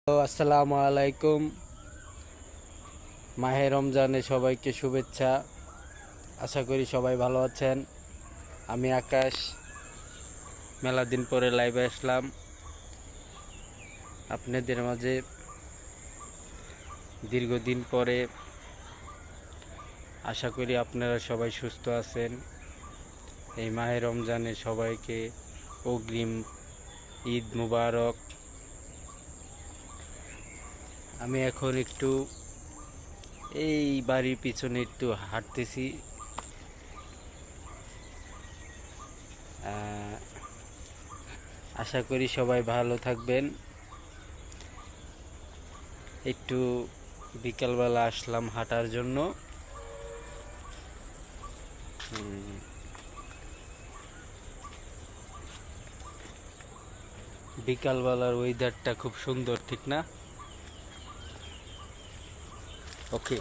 আসসালামু আলাইকুম। মাহে রমজানে সবাইকে শুভেচ্ছা। আশা করি সবাই ভালো আছেন। আমি আকাশ, মেলা দিন পরে লাইভে আসলাম আপনাদের মাঝে। দীর্ঘদিন পরে আশা করি আপনারা সবাই সুস্থ আছেন। এই মাহে রমজানে সবাইকে অগ্রিম ঈদ মুবারক। আমি এখন একটু এই বাড়ির পিছনে একটু হাঁটতেছি। আশা করি সবাই ভালো থাকবেন। একটু বিকালবেলা আসলাম হাঁটার জন্য। বিকালবেলার ওয়েদারটা খুব সুন্দর, ঠিক না? ওকে।